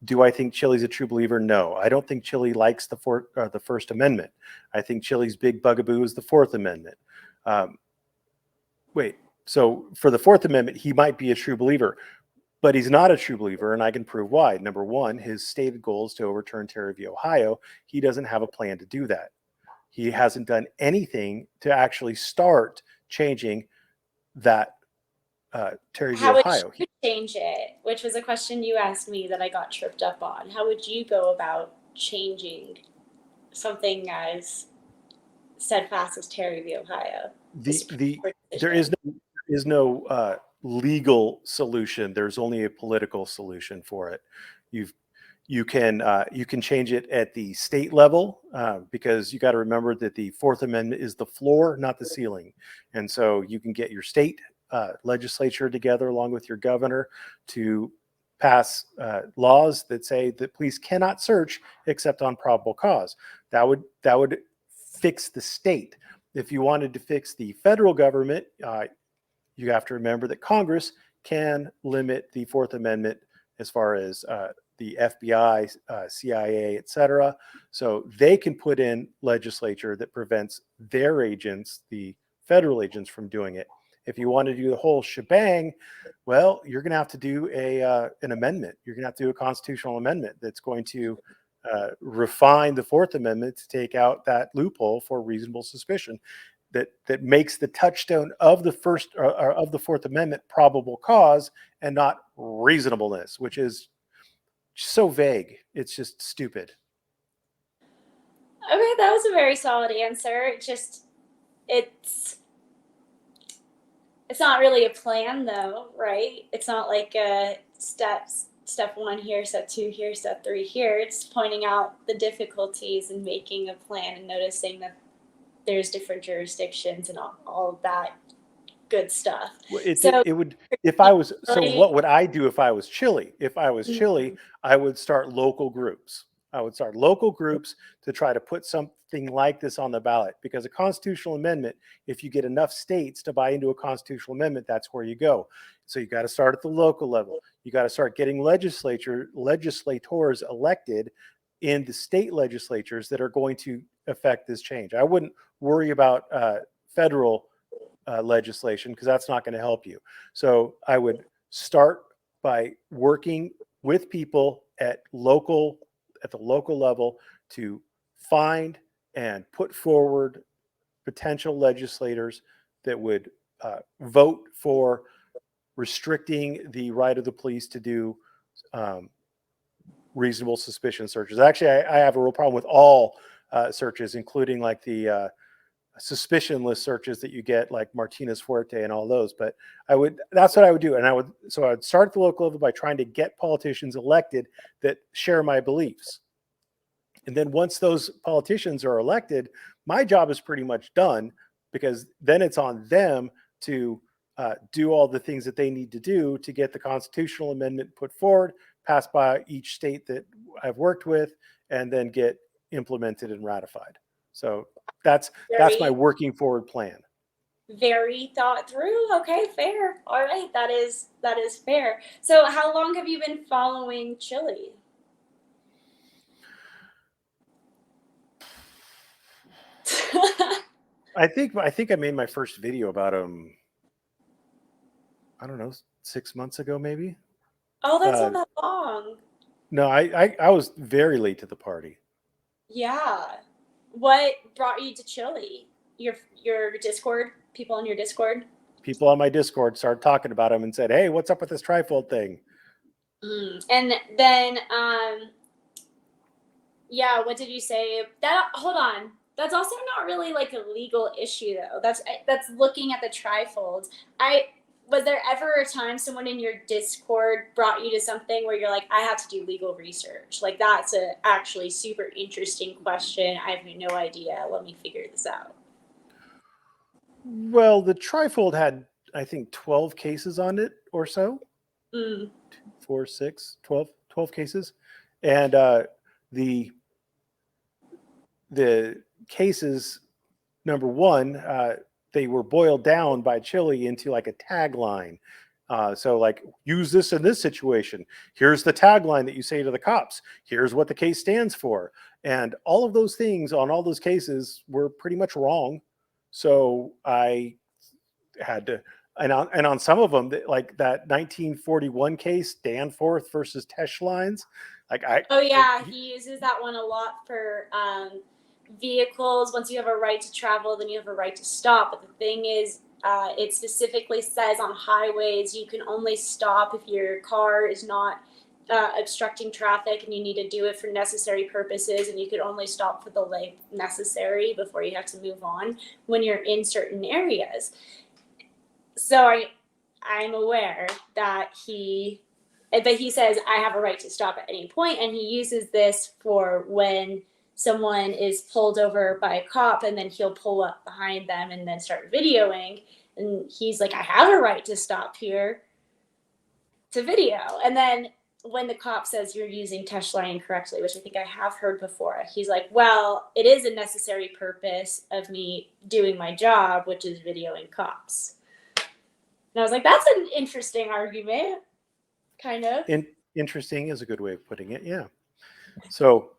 Do I think Chille's a true believer? No. I don't think Chille likes the First Amendment. I think Chille's big bugaboo is the Fourth Amendment. Um, wait, so for the Fourth Amendment, he might be a true believer, but he's not a true believer, and I can prove why. Number one, his stated goal is to overturn Terry v. Ohio. He doesn't have a plan to do that. He hasn't done anything to actually start changing that Terry v. How would Ohio. you change it? Which was a question you asked me that I got tripped up on. How would you go about changing something as steadfast as Terry v. Ohio? There is no legal solution. There's only a political solution for it. You've you can change it at the state level because you got to remember that the Fourth Amendment is the floor, not the ceiling, and so you can get your state legislature together along with your governor to pass laws that say that police cannot search except on probable cause. That would fix the state. If you wanted to fix the federal government, you have to remember that Congress can limit the Fourth Amendment as far as the FBI, CIA, et cetera. So they can put in legislature that prevents their agents, the federal agents, from doing it. If you want to do the whole shebang, well, you're going to have to do an amendment. You're going to have to do a constitutional amendment that's going to refine the Fourth Amendment to take out that loophole for reasonable suspicion that makes the touchstone of the Fourth Amendment probable cause and not reasonableness, which is so vague. It's just stupid. Okay, that was a very solid answer. It's it's not really a plan though, right? It's not like step one here, step two here, step three here. It's pointing out the difficulties and making a plan and noticing that there's different jurisdictions and all of that good stuff. So It would, if I was, so really, what would I do if I was Chille? If I was Chille, I would start local groups. I would start local groups to try to put something like this on the ballot, because a constitutional amendment, if you get enough states to buy into a constitutional amendment, that's where you go. So you got to start at the local level. You got to start getting legislators elected in the state legislatures that are going to affect this change. I wouldn't worry about federal legislation because that's not going to help you. So I would start by working with people at the local level to find and put forward potential legislators that would vote for restricting the right of the police to do reasonable suspicion searches. Actually, I have a real problem with all searches, including like the suspicionless searches that you get, like Martinez Fuerte and all those. But that's what I would do. And I would start at the local level by trying to get politicians elected that share my beliefs. And then once those politicians are elected, my job is pretty much done, because then it's on them to do all the things that they need to do to get the constitutional amendment put forward, passed by each state that I've worked with, and then get implemented and ratified. So that's my working forward plan. very thought through. Okay, fair. All right, that is fair. So, how long have you been following Chille? I think I made my first video about him, I don't know, 6 months ago, maybe. Oh, that's not that long. No, I was very late to the party. Yeah. What brought you to Chille? Your Discord? People on your Discord? People on my Discord started talking about him and said, "Hey, what's up with this trifold thing?" And then, yeah, what did you say? That hold on. That's also not really like a legal issue though. That's looking at the trifolds. Was there ever a time someone in your Discord brought you to something where you're like, I have to do legal research? Like, that's a actually super interesting question. I have no idea. Let me figure this out. Well, the trifold had, I think, 12 cases on it or so. 2, 4, 6, 12 cases. And the cases, number one, they were boiled down by Chille into like a tagline. So like, use this in this situation. Here's the tagline that you say to the cops. Here's what the case stands for. And all of those things on all those cases were pretty much wrong. So I had to, and on some of them, like that 1941 case, Danforth versus Tesh lines, like Oh yeah, he uses that one a lot for vehicles. Once you have a right to travel, then you have a right to stop. But the thing is, it specifically says on highways you can only stop if your car is not obstructing traffic, and you need to do it for necessary purposes, and you could only stop for the length necessary before you have to move on when you're in certain areas. So I'm aware that but he says I have a right to stop at any point, and he uses this for when someone is pulled over by a cop, and then he'll pull up behind them and then start videoing, and he's like, I have a right to stop here to video. And then when the cop says you're using touchline incorrectly, which I think I have heard before, he's like, well, it is a necessary purpose of me doing my job, which is videoing cops. And I was like, that's an interesting argument, kind of. Interesting is a good way of putting it. Yeah. So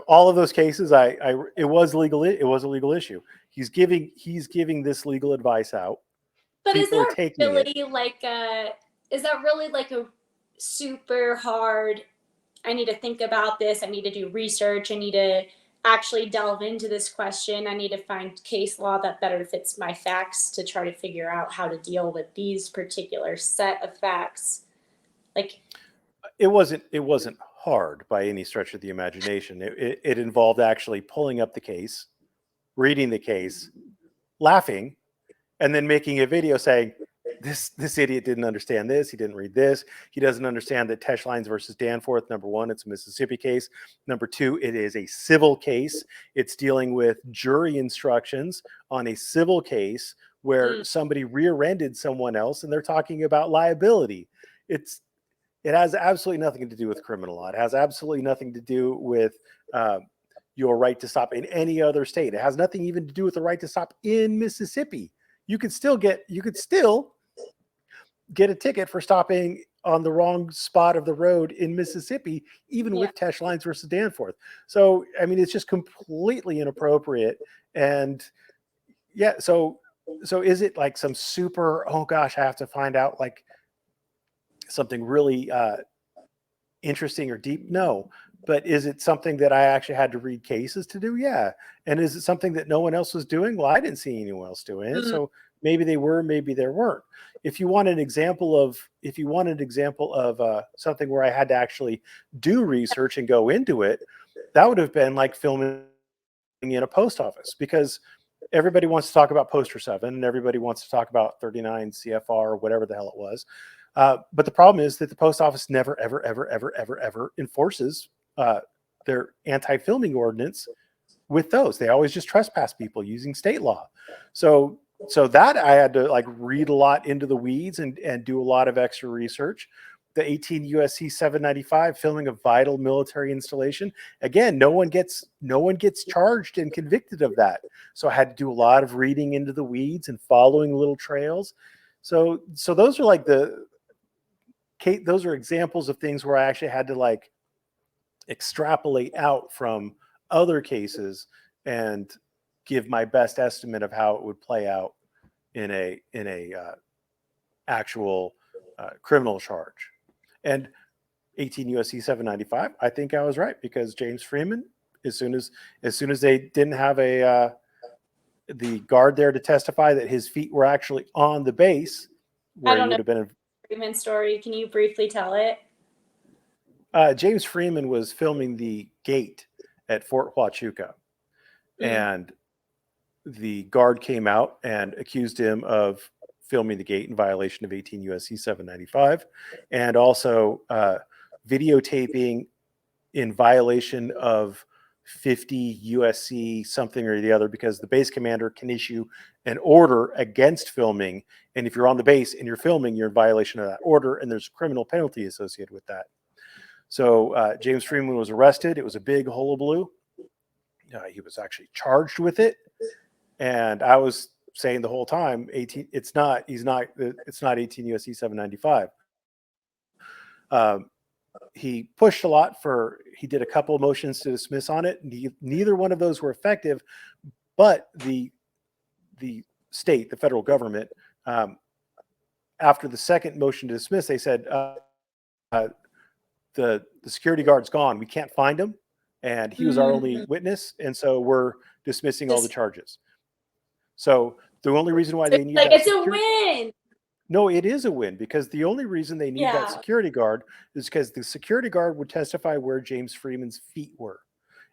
all of those cases, it was legal. It was a legal issue. He's giving this legal advice out. But People are taking it. Is that really like a super hard, I need to think about this, I need to do research, I need to actually delve into this question, I need to find case law that better fits my facts to try to figure out how to deal with these particular set of facts? Like, it wasn't hard by any stretch of the imagination. It involved actually pulling up the case, reading the case, laughing, and then making a video saying, this idiot didn't understand this. He didn't read this. He doesn't understand that Tesh Lines versus Danforth. Number one, it's a Mississippi case. Number two, it is a civil case. It's dealing with jury instructions on a civil case where somebody rear-ended someone else, and they're talking about liability. It has absolutely nothing to do with criminal law. It has absolutely nothing to do with your right to stop in any other state. It has nothing even to do with the right to stop in Mississippi. You could still get a ticket for stopping on the wrong spot of the road in Mississippi, even with Tesh Lines versus Danforth. So, I mean, it's just completely inappropriate. And yeah, so is it like some super, oh gosh, I have to find out like something really interesting or deep? No. But is it something that I actually had to read cases to do? Yeah. And is it something that no one else was doing? Well, I didn't see anyone else doing it. So maybe they were, maybe there weren't. If you want an example of something where I had to actually do research and go into it, that would have been like filming in a post office, because everybody wants to talk about Poster 7 and everybody wants to talk about 39 CFR or whatever the hell it was. But the problem is that the post office never, ever, ever, ever, ever, ever enforces their anti-filming ordinance with those. They always just trespass people using state law. So that I had to like read a lot into the weeds and do a lot of extra research. The 18 USC 795, filming a vital military installation. Again, no one gets charged and convicted of that. So I had to do a lot of reading into the weeds and following little trails. So those are like those are examples of things where I actually had to like extrapolate out from other cases and give my best estimate of how it would play out in a actual criminal charge. And 18 USC 795, I think I was right, because James Freeman, as soon as they didn't have the guard there to testify that his feet were actually on the base where he would have been. Freeman story. Can you briefly tell it? James Freeman was filming the gate at Fort Huachuca, and the guard came out and accused him of filming the gate in violation of 18 USC 795, and also videotaping in violation of 50 USC something or the other, because the base commander can issue an order against filming, and if you're on the base and you're filming, you're in violation of that order, and there's a criminal penalty associated with that. So James Freeman was arrested. It was a big hullabaloo. He was actually charged with it, and I was saying the whole time, 18. It's not. He's not. It's not 18 USC 795. He pushed a lot for. He did a couple of motions to dismiss on it. Neither one of those were effective, but the state, the federal government, after the second motion to dismiss, they said the security guard's gone. We can't find him, and he was our only witness, and so we're dismissing all the charges. So the only reason why they need like that it's a win. No, it is a win, because the only reason they need that Yeah. security guard is because the security guard would testify where James Freeman's feet were,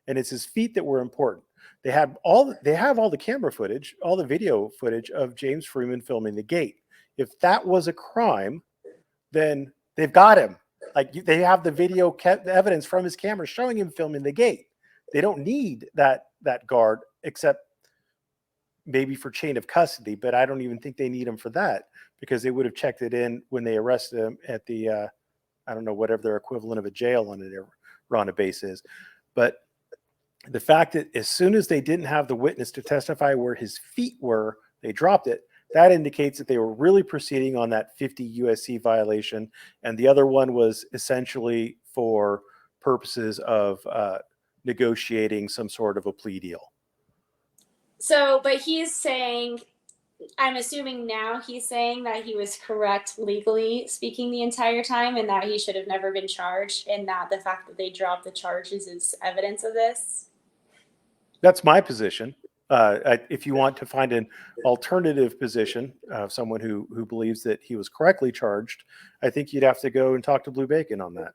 and it's his feet that were important. They have all the camera footage, all the video footage of James Freeman filming the gate. If that was a crime, then they've got him. Like, they have the video evidence from his camera showing him filming the gate. They don't need that guard, except maybe for chain of custody, but I don't even think they need him for that, because they would have checked it in when they arrested him at the I don't know, whatever their equivalent of a jail on a base is. But the fact that as soon as they didn't have the witness to testify where his feet were, they dropped it. That indicates that they were really proceeding on that 50 USC violation, and the other one was essentially for purposes of negotiating some sort of a plea deal. So, but he's saying, I'm assuming now he's saying that he was correct legally speaking the entire time, and that he should have never been charged, and that the fact that they dropped the charges is evidence of this. That's my position. If you want to find an alternative position of someone who believes that he was correctly charged, I think you'd have to go and talk to Blue Bacon on that.